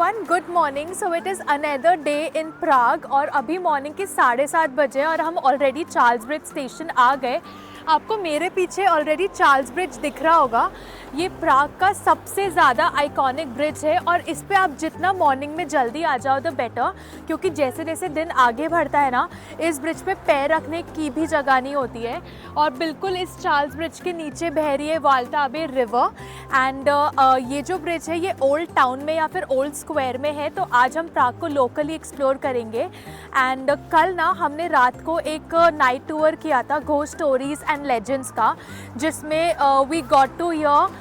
Everyone, good morning. So it is another day in Prague और अभी morning के 7:30 बजे और हम ऑलरेडी चार्ल्स ब्रिज स्टेशन आ गए। आपको मेरे पीछे ऑलरेडी चार्ल्स ब्रिज दिख रहा होगा। ये प्राग का सबसे ज़्यादा आइकॉनिक ब्रिज है और इस पे आप जितना मॉर्निंग में जल्दी आ जाओ द बेटर, क्योंकि जैसे जैसे दिन आगे बढ़ता है ना, इस ब्रिज पे पैर रखने की भी जगह नहीं होती है। और बिल्कुल इस चार्ल्स ब्रिज के नीचे बह रही है वाल्टाबे रिवर। एंड ये जो ब्रिज है ये ओल्ड टाउन में या फिर ओल्ड स्क्वायर में है, तो आज हम प्राग को लोकली एक्सप्लोर करेंगे। एंड कल ना हमने रात को एक नाइट टूर किया था घोस्ट स्टोरीज एंड लेजेंड्स का, जिसमें we got to hear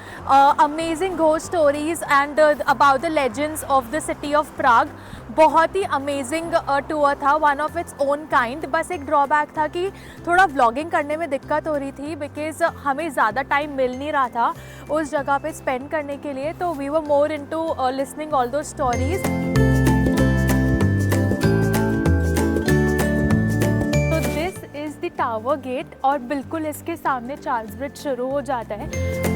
amazing ghost stories and about the legends of the city of Prague. बहुत ही अमेजिंग टूर था, one of its own kind. बस एक ड्रॉबैक था कि थोड़ा व्लॉगिंग करने में दिक्कत हो रही थी, बिकॉज हमें ज़्यादा टाइम मिल नहीं रहा था उस जगह पे स्पेंड करने के लिए, तो we were more into listening all दो स्टोरीज। तो this is the tower gate और बिल्कुल इसके सामने चार्ल्स ब्रिज शुरू हो जाता है।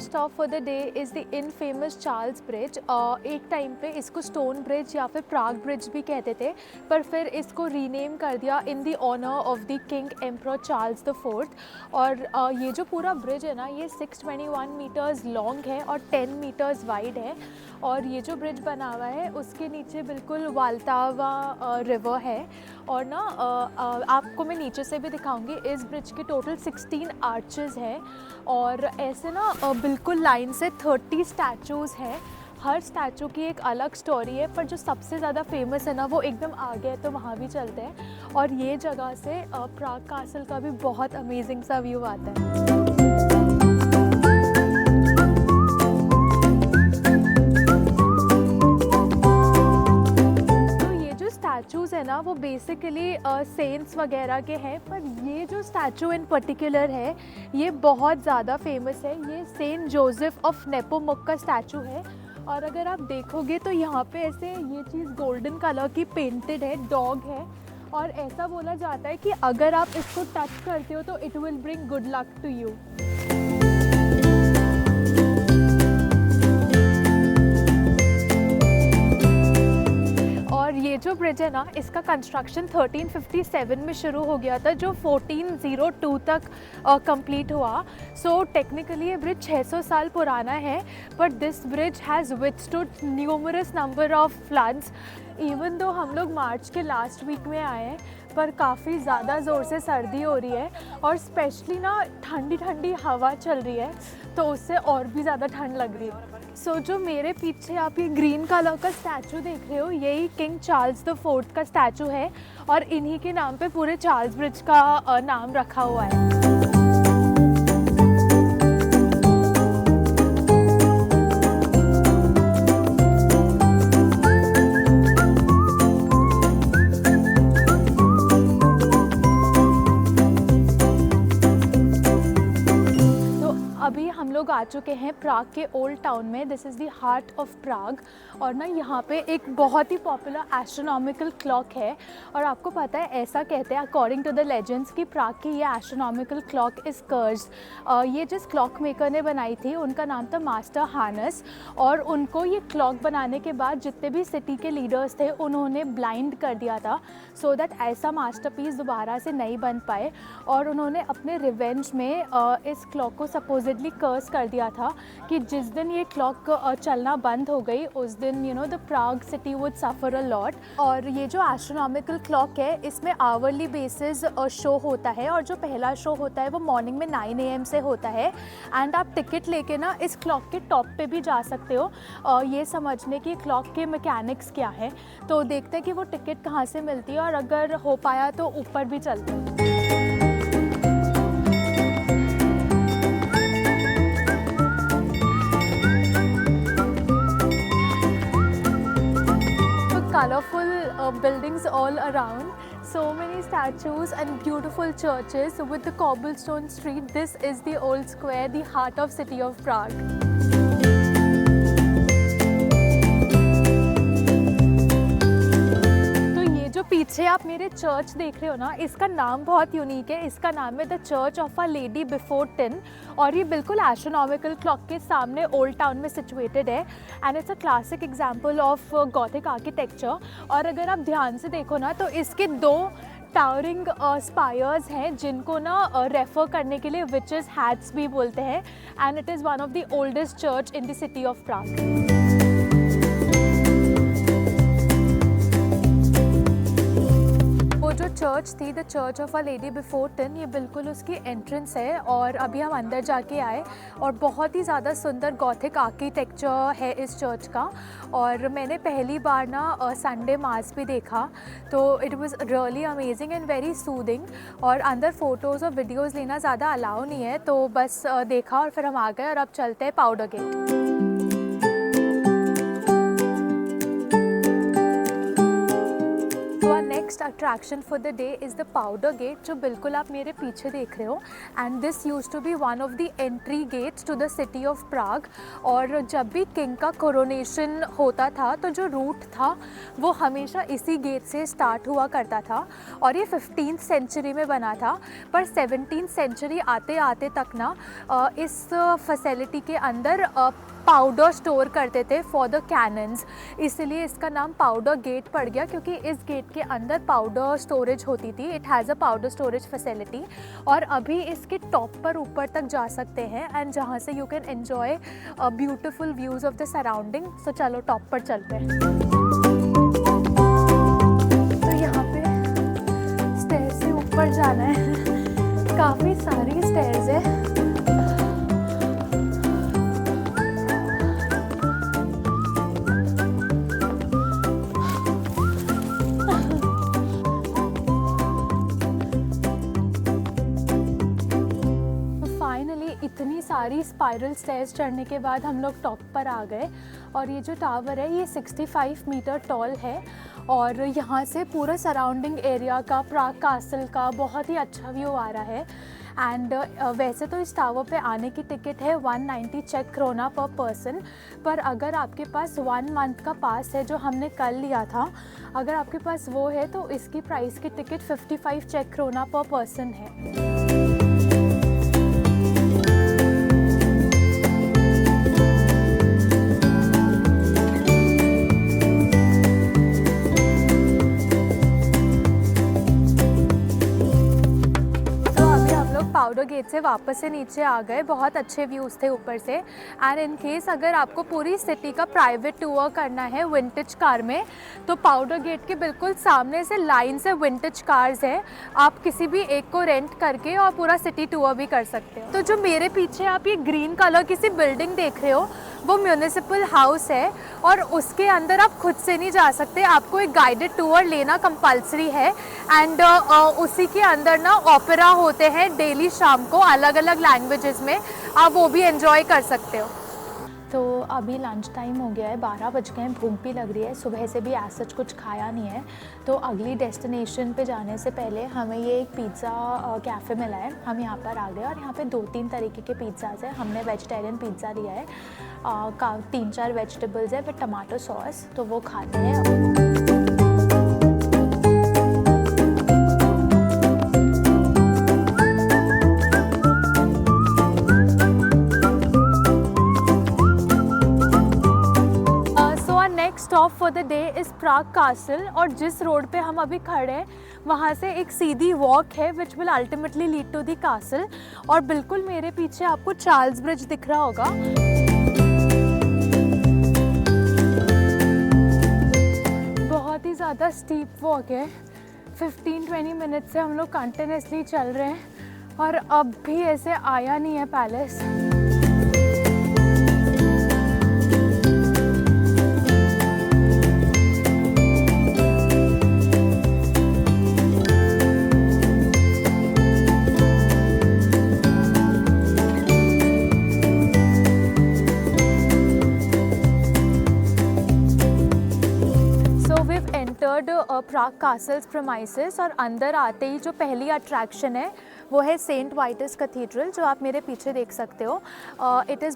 Stop for the day is the infamous Charles bridge. एक टाइम पे इसको स्टोन ब्रिज या फिर प्राग ब्रिज भी कहते थे, पर फिर इसको रीनेम कर दिया in the honour of the king emperor Charles the fourth. और ये जो पूरा ब्रिज है ना, ये 621 मीटर्स लॉन्ग है और 10 मीटर्स वाइड है। और ये जो ब्रिज बना हुआ है उसके नीचे बिल्कुल वाल्टावा रिवर है। और ना आपको मैं नीचे से भी दिखाऊंगी। इस ब्रिज के टोटल 16 आर्चेस हैं और ऐसे ना बिल्कुल लाइन से 30 स्टैचूज़ हैं। हर स्टैचू की एक अलग स्टोरी है, पर जो सबसे ज़्यादा फेमस है ना वो एकदम आगे है, तो वहाँ भी चलते हैं। और ये जगह से प्राग कासल का भी बहुत अमेजिंग सा व्यू आता है। स्टैचूज़ है ना वो बेसिकली सेंट्स वगैरह के हैं, पर ये जो स्टैचू इन पर्टिकुलर है ये बहुत ज़्यादा फेमस है। ये सेंट जोसेफ ऑफ नेपोमुक का स्टैचू है। और अगर आप देखोगे तो यहाँ पे ऐसे ये चीज़ गोल्डन कलर की पेंटेड है, डॉग है। और ऐसा बोला जाता है कि अगर आप इसको टच करते हो तो it will bring good luck to you. ये जो ब्रिज है ना, इसका कंस्ट्रक्शन 1357 में शुरू हो गया था, जो 1402 तक कंप्लीट हुआ। सो टेक्निकली ये ब्रिज 600 साल पुराना है, but this bridge has withstood numerous number of floods. Even though हम लोग मार्च के लास्ट वीक में आए हैं, पर काफ़ी ज़्यादा ज़ोर से सर्दी हो रही है और स्पेशली ना ठंडी ठंडी हवा चल रही है, तो उससे और भी ज़्यादा ठंड लग रही है। सो जो मेरे पीछे आप ये ग्रीन कलर का स्टैचू देख रहे हो, यही किंग चार्ल्स द फोर्थ का स्टैचू है और इन्हीं के नाम पे पूरे चार्ल्स ब्रिज का नाम रखा हुआ है। अभी हम लोग आ चुके हैं प्राग के ओल्ड टाउन में। This is the heart of Prague. और ना यहाँ पे एक बहुत ही पॉपुलर एस्ट्रोनॉमिकल क्लॉक है। और आपको पता है, ऐसा कहते हैं अकॉर्डिंग टू द लेजेंड्स कि प्राग की ये एस्ट्रोनॉमिकल क्लॉक इज़ कर्स्ड। ये जिस क्लॉक मेकर ने बनाई थी उनका नाम था मास्टर हानस। और उनको ये क्लॉक बनाने के बाद जितने भी सिटी के लीडर्स थे उन्होंने ब्लाइंड कर दिया था, सो दैट ऐसा मास्टरपीस दोबारा से नहीं बन पाए। और उन्होंने अपने रिवेंज में इस क्लॉक को सपोजिटली कर्स कर दिया था कि जिस दिन ये क्लॉक चलना बंद हो गई उस दिन the Prague city would suffer a lot. और ये जो एस्ट्रोनॉमिकल क्लॉक है इसमें आवरली बेसिस शो होता है, और जो पहला शो होता है वो मॉर्निंग में 9 AM से होता है। एंड आप टिकट लेके ना इस क्लॉक के टॉप पे भी जा सकते हो ये समझने की क्लॉक के मैकेनिक्स क्या है। तो देखते हैं कि वो टिकट कहाँ से मिलती है, और अगर हो पाया तो ऊपर भी चलते हैं। Colorful buildings all around, so many statues and beautiful churches with the cobblestone street. This is the old square, the heart of city of Prague. पीछे आप मेरे चर्च देख रहे हो ना, इसका नाम बहुत यूनिक है। इसका नाम है the church of a lady before tin, और ये बिल्कुल एस्ट्रोनॉमिकल क्लॉक के सामने ओल्ड टाउन में सिचुएटेड है। And it's a classic example of Gothic architecture. और अगर आप ध्यान से देखो ना, तो इसके 2 टावरिंग स्पायर्स हैं जिनको ना रेफर करने के लिए विचेस हैट्स भी बोलते हैं। And it is one of the oldest church in the city of Prague. जो चर्च थी, the church of a lady before Tyn, ये बिल्कुल उसकी एंट्रेंस है। और अभी हम अंदर जाके आए और बहुत ही ज़्यादा सुंदर गॉथिक आर्किटेक्चर है इस चर्च का। और मैंने पहली बार ना संडे मास भी देखा, तो it was really amazing and very soothing. और अंदर फ़ोटोज़ और वीडियोज़ लेना ज़्यादा अलाउ नहीं है, तो बस देखा और फिर हम आ गए। और अब चलते हैं powder gate. Next attraction for the day is the powder gate, जो बिल्कुल आप मेरे पीछे देख रहे हो। And this used to be one of the entry gates to the city of Prague. और जब भी किंग का कोरोनेशन होता था, तो जो रूट था वो हमेशा इसी गेट से स्टार्ट हुआ करता था। और ये 15th सेंचुरी में बना था, पर 17th सेंचुरी आते आते तक ना इस फैसिलिटी के अंदर पाउडर स्टोर करते थे फॉर द कैनन्स, इसलिए इसका नाम पाउडर गेट पड़ गया, क्योंकि इस गेट के अंदर पाउडर स्टोरेज होती थी। It has a powder storage facility. और अभी इसके टॉप पर ऊपर तक जा सकते हैं, एंड जहाँ से you can enjoy beautiful views of the surrounding. So चलो टॉप पर चलते हैं। तो यहाँ पे स्टेयर से ऊपर जाना है, काफ़ी सारी स्टेयर्स है। इतनी सारी स्पाइरल स्टेयर्स चढ़ने के बाद हम लोग टॉप पर आ गए। और ये जो टावर है, ये 65 मीटर टॉल है। और यहाँ से पूरा सराउंडिंग एरिया का, प्राग कासल का बहुत ही अच्छा व्यू आ रहा है। एंड वैसे तो इस टावर पे आने की टिकट है 190 चेक क्रोना पर पर्सन, पर अगर आपके पास 1 मंथ का पास है, जो हमने कल लिया था, अगर आपके पास वो है तो इसकी प्राइस की टिकट 55 चेक क्रोना पर पर्सन है। पाउडर गेट से वापस से नीचे आ गए। बहुत अच्छे व्यूज़ थे ऊपर से। एंड इन केस अगर आपको पूरी सिटी का प्राइवेट टूर करना है विंटेज कार में, तो पाउडर गेट के बिल्कुल सामने से लाइन से विंटेज कार्स है। आप किसी भी एक को रेंट करके और पूरा सिटी टूर भी कर सकते हो। तो जो मेरे पीछे आप ये ग्रीन कलर की सी बिल्डिंग देख रहे हो, वो म्यूनिसिपल हाउस है। और उसके अंदर आप खुद से नहीं जा सकते, आपको एक गाइडेड टूर लेना कंपलसरी है। एंड उसी के अंदर ना ओपेरा होते हैं डेली शाम को अलग अलग लैंग्वेजेस में, आप वो भी एंजॉय कर सकते हो। तो अभी लंच टाइम हो गया है, 12 बज गए हैं, भूख भी लग रही है। सुबह से भी ऐसा कुछ खाया नहीं है, तो अगली डेस्टिनेशन पे जाने से पहले हमें ये एक पिज़्ज़ा कैफ़े मिला है। हम यहाँ पर आ गए और यहाँ पे 2-3 तरीके के पिज़्ज़ाज़ हैं। हमने वेजिटेरियन पिज़्ज़ा लिया है, 3-4 वेजिटेबल्स है विद टमाटो सॉस, तो वो खाते हैं। Stop for the day is Prague castle. और जिस रोड पे हम अभी खड़े हैं, वहाँ से एक सीधी वॉक है which will ultimately lead to the castle. और बिल्कुल मेरे पीछे आपको चार्ल्स ब्रिज दिख रहा होगा। बहुत ही ज़्यादा स्टीप वॉक है, 15-20 मिनट से हम लोग कंटिन्यूसली चल रहे हैं और अब भी ऐसे आया नहीं है पैलेस। प्राग कासल्स प्रेमाइसेस, और अंदर आते ही जो पहली अट्रैक्शन है वो है सेंट वाइटस कैथीड्रल, जो आप मेरे पीछे देख सकते हो। It is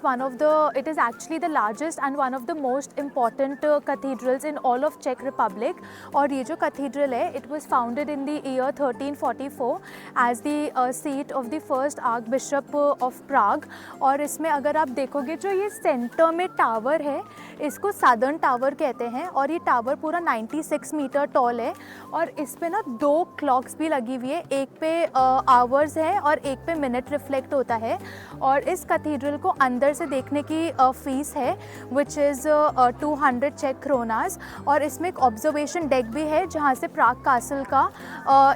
actually the largest and one of the most important cathedrals in all of चेक रिपब्लिक। और ये जो कैथीड्रल है, it was founded in the year 1344 as the seat of the first archbishop of Prague. और इसमें अगर आप देखोगे, जो ये सेंटर में टावर है, इसको सादर्न टावर कहते हैं। और ये टावर पूरा 96 मीटर टॉल है। और इस पे ना 2 क्लॉक्स भी लगी हुई है, एक पे आवर्स है और एक पे मिनट रिफ्लेक्ट होता है। और इस कैथीड्रल को अंदर से देखने की फ़ीस है विच इज़ 200 चेक क्रोनास। और इसमें एक ऑब्जर्वेशन डेक भी है जहाँ से प्राग कासल का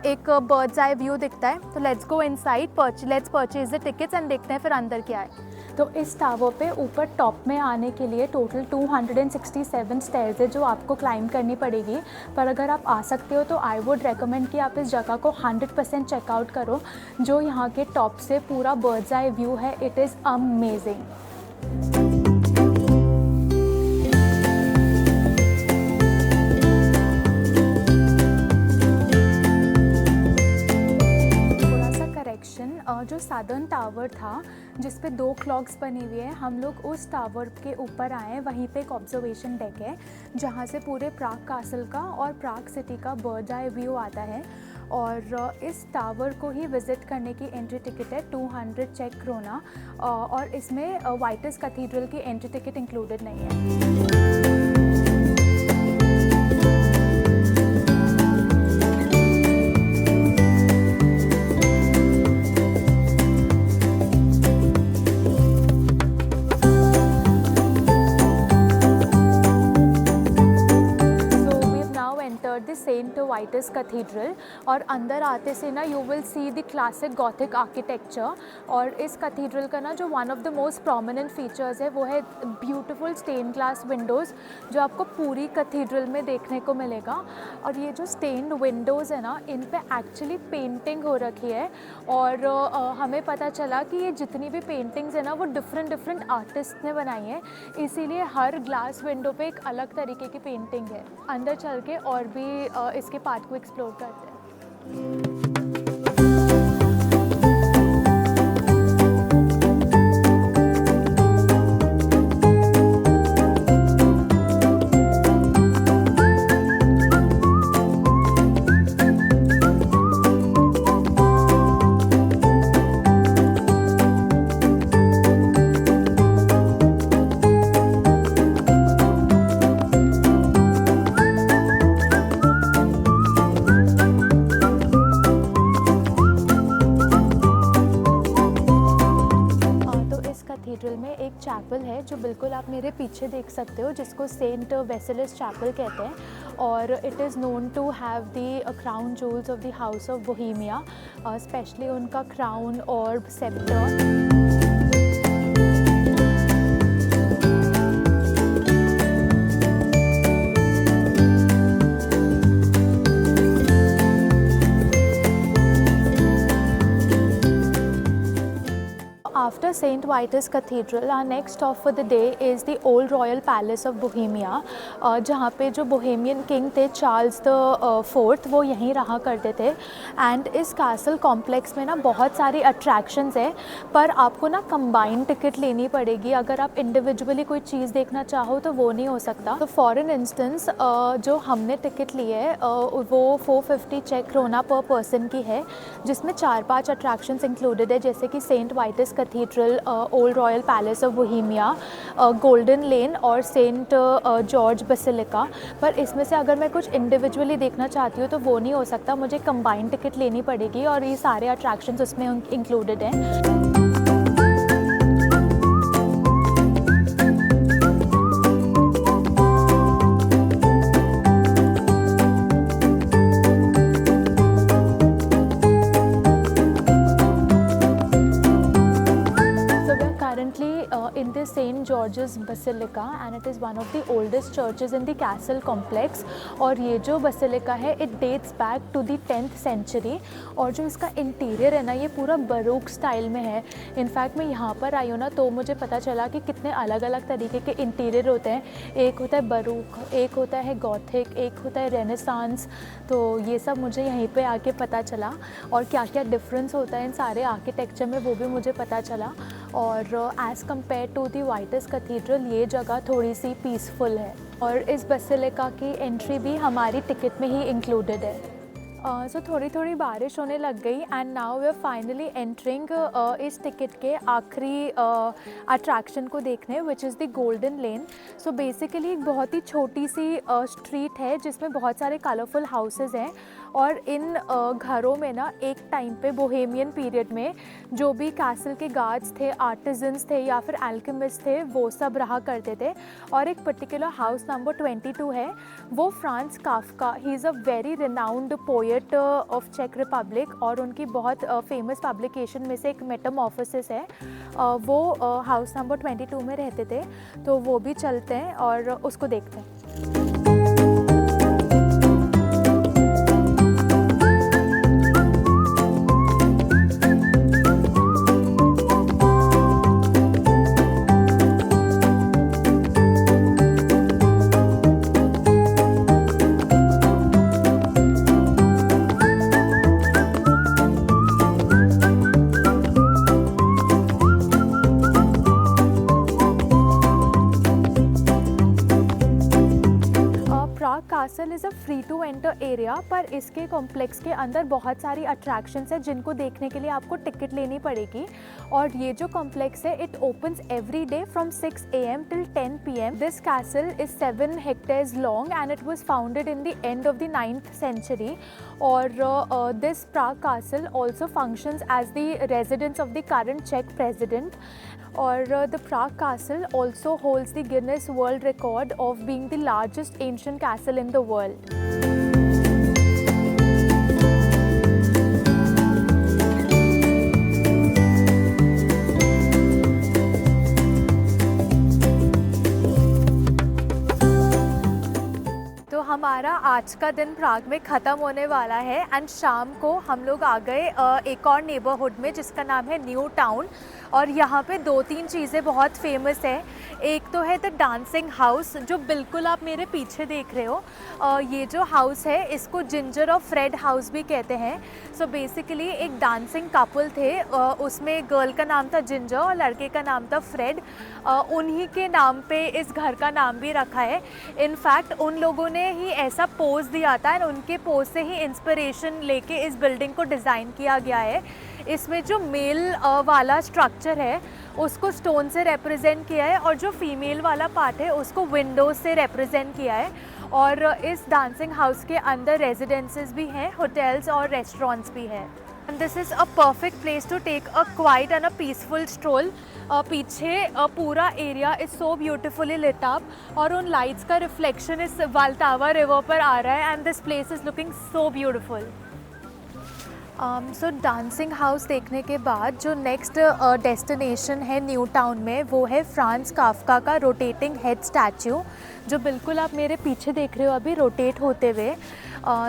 एक बर्ड्स आई व्यू दिखता है। तो let's go inside, let's purchase the tickets and देखते हैं फिर अंदर क्या है। तो इस टावर पे ऊपर टॉप में आने के लिए टोटल 267 स्टेयर्स है जो आपको क्लाइंब करनी पड़ेगी। पर अगर आप आ सकते हो तो आई वुड रेकमेंड कि आप इस जगह को 100% चेकआउट करो। जो यहाँ के टॉप से पूरा बर्ड्स आई व्यू है, इट इज़ अमेजिंग। जो सादर्न टावर था जिस पे 2 क्लॉक्स बनी हुई है, हम लोग उस टावर के ऊपर आए हैं। वहीं पे एक ऑब्जर्वेशन डेक है जहाँ से पूरे प्राग कासल का और प्राग सिटी का बर्ड आई व्यू आता है। और इस टावर को ही विज़िट करने की एंट्री टिकट है 200 चेक क्रोना। और इसमें वाइटस कैथीड्रल की एंट्री टिकट इंक्लूडेड नहीं है। Saint Vitus cathedral. और अंदर आते से ना you will see the classic gothic architecture. और इस कैथीड्रल का ना जो one of the most prominent features है वो है ब्यूटीफुल स्टेन ग्लास विंडोज़ जो आपको पूरी कैथीड्रल में देखने को मिलेगा। और ये जो स्टेन्ड विंडोज़ है ना, इन पे एक्चुअली पेंटिंग हो रखी है। और हमें पता चला कि ये जितनी भी पेंटिंग्स है ना, वो डिफरेंट आर्टिस्ट ने बनाई हैं, इसीलिए हर ग्लास विंडो पे एक अलग तरीके की पेंटिंग है। अंदर चल के और भी इसके पार्ट को एक्सप्लोर करते हैं। में एक चैपल है जो बिल्कुल आप मेरे पीछे देख सकते हो, जिसको सेंट वेसिलस चैपल कहते हैं। और it is known to have the crown jewels of the house of Bohemia, specially उनका क्राउन और sceptre. After St. Vitus Cathedral, our next stop for the day is the Old Royal Palace of Bohemia, जहाँ पे जो Bohemian king थे Charles the fourth, वो यहीं रहा करते थे। एंड इस कैसल कॉम्प्लेक्स में ना बहुत सारी अट्रैक्शंस है, पर आपको ना कंबाइंड टिकट लेनी पड़ेगी। अगर आप इंडिविजुअली कोई चीज़ देखना चाहो तो वो नहीं हो सकता। तो फॉर एन इंस्टेंस जो हमने टिकट ली है वो 450 चेक क्रोना पर पर्सन की है, जिसमें 4-5 अट्रैक्शंस इंक्लूडेड है, जैसे कि Saint Vitus cathedral, old royal palace of Bohemia, golden lane और सेंट जॉर्ज बेसिलिका। पर इसमें से अगर मैं कुछ इंडिविजुअली देखना चाहती हूँ तो वो नहीं हो सकता, मुझे कंबाइंड टिकट लेनी पड़ेगी और ये सारे अट्रैक्शंस उसमें इंक्लूडेड हैं। in the St. George's Jesus basilica and it is one of the oldest churches in the castle complex. और ये जो बसिलिका है it dates back to the 10th century. और जो इसका इंटीरियर है ना ये पूरा बरूक स्टाइल में है। इनफैक्ट मैं यहाँ पर आई हूँ ना तो मुझे पता चला कि कितने अलग अलग तरीके के इंटीरियर होते हैं। एक होता है बरूक, एक होता है गॉथिक, एक होता है रेनेसांस। तो ये सब मुझे यहीं पे आके पता चला और क्या क्या डिफरेंस होता है इन सारे आर्किटेक्चर में वो भी मुझे पता चला। और as compare to the Vitus cathedral ये जगह थोड़ी सी पीसफुल है। और इस बसिलिका की एंट्री भी हमारी टिकट में ही इंक्लूडेड है। सो थोड़ी थोड़ी बारिश होने लग गई and now we are finally entering इस टिकट के आखिरी अट्रैक्शन को देखने which is the golden lane. So basically एक बहुत ही छोटी सी स्ट्रीट है जिसमें बहुत सारे कलरफुल हाउसेस हैं। और इन घरों में ना एक टाइम पे बोहेमियन पीरियड में जो भी कैसल के गार्ड्स थे, आर्टिजन्स थे या फिर एल्केमिस्ट थे वो सब रहा करते थे। और एक पर्टिकुलर हाउस नंबर 22 है वो Franz Kafka, he is a very renowned poet of चेक रिपब्लिक और उनकी बहुत फेमस पब्लिकेशन में से एक मेटामॉर्फोसिस है। वो हाउस नंबर 22 में रहते थे। तो वो भी चलते हैं और उसको देखते हैं। Castle is a free to enter area पर इसके कॉम्प्लेक्स के अंदर बहुत सारी अट्रैक्शंस हैं जिनको देखने के लिए आपको टिकट लेनी पड़ेगी। और ये जो कॉम्प्लेक्स है it opens every day from 6 AM till 10 PM। This castle is 7 hectares long and it was founded in the end of the 9th century। और this Prague castle also functions as the residence of the current Czech president। और the Prague castle also holds the Guinness World Record of being the largest ancient castle in the world। हमारा आज का दिन प्राग में ख़त्म होने वाला है एंड शाम को हम लोग आ गए एक और नेबरहुड में जिसका नाम है न्यू टाउन। और यहाँ पे 2-3 चीज़ें बहुत फेमस है। एक तो है द डांसिंग हाउस जो बिल्कुल आप मेरे पीछे देख रहे हो। ये जो हाउस है इसको जिंजर और फ्रेड हाउस भी कहते हैं। सो बेसिकली एक डांसिंग कपल थे, उसमें गर्ल का नाम था जिंजर और लड़के का नाम था फ्रेड। उन्हीं के नाम पे इस घर का नाम भी रखा है। इनफैक्ट उन लोगों ने ही ऐसा पोज दिया था और उनके पोज से ही इंस्पिरेशन लेके इस बिल्डिंग को डिज़ाइन किया गया है। इसमें जो मेल वाला स्ट्रक्चर है उसको स्टोन से रिप्रेजेंट किया है और जो फीमेल वाला पार्ट है उसको विंडोज से रिप्रेजेंट किया है। और इस डांसिंग हाउस के अंदर रेजिडेंसेस भी हैं, होटल्स और रेस्टोरेंट्स भी हैं। And this is a perfect place to take a quiet and a peaceful stroll. पीछे पूरा area is so beautifully lit up और उन लाइट्स का रिफ्लेक्शन इस वाल्टावा रिवर पर आ रहा है and this place is looking so beautiful. So dancing house देखने के बाद जो नेक्स्ट डेस्टिनेशन है न्यू टाउन में वो है फ्रांज काफ्का का रोटेटिंग हेड स्टैचू जो बिल्कुल आप मेरे पीछे देख रहे हो अभी रोटेट होते हुए।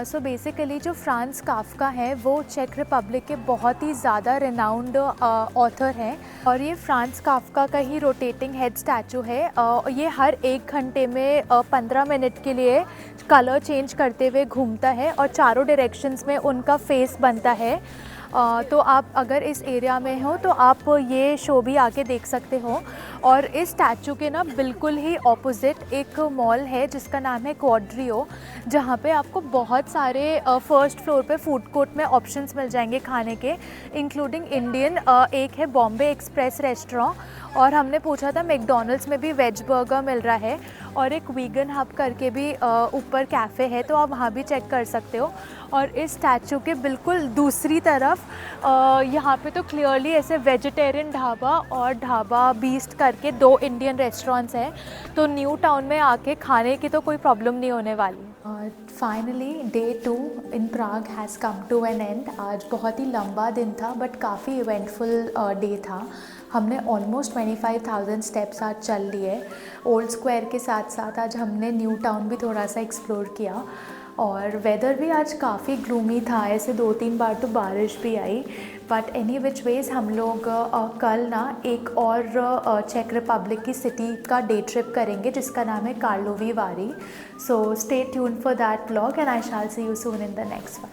सो बेसिकली जो फ्रांज काफ्का है वो चेक रिपब्लिक के बहुत ही ज़्यादा रिनाउंड ऑथर हैं और ये फ्रांज काफ्का का ही रोटेटिंग हेड स्टैचू है। ये हर 1 घंटे में 15 मिनट के लिए कलर चेंज करते हुए घूमता है और चारों डायरेक्शंस में उनका फेस बनता है। तो आप अगर इस एरिया में हो तो आप ये शो भी आके देख सकते हो। और इस स्टैचू के ना बिल्कुल ही ऑपोजिट एक मॉल है जिसका नाम है क्वाड्रियो, जहाँ पे आपको बहुत सारे फर्स्ट फ्लोर पे फूड कोर्ट में ऑप्शंस मिल जाएंगे खाने के, इंक्लूडिंग इंडियन। एक है बॉम्बे एक्सप्रेस रेस्टोरेंट और हमने पूछा था मैकडॉनल्ड्स में भी वेज बर्गर मिल रहा है और एक वीगन हब करके भी ऊपर कैफ़े है तो आप वहाँ भी चेक कर सकते हो। और इस स्टैचू के बिल्कुल दूसरी तरफ यहाँ पे तो क्लियरली ऐसे वेजिटेरियन ढाबा और ढाबा बीस्ट करके 2 इंडियन रेस्टोरेंट्स हैं, तो न्यू टाउन में आके खाने की तो कोई प्रॉब्लम नहीं होने वाली। Finally day 2 in Prague has come to an end. आज बहुत ही लंबा दिन था बट काफ़ी इवेंटफुल डे था। हमने ऑलमोस्ट 25,000 स्टेप्स आज चल लिए। ओल्ड स्क्वायर के साथ साथ आज हमने न्यू टाउन भी थोड़ा सा एक्सप्लोर किया। और वेदर भी आज काफ़ी ग्लूमी था, ऐसे 2-3 बार तो बारिश भी आई। बट एनी विच वेज़ हम लोग कल ना एक और चेक रिपब्लिक की सिटी का डे ट्रिप करेंगे जिसका नाम है Karlovy Vary. So stay tuned for that vlog and I shall see you soon in the next one.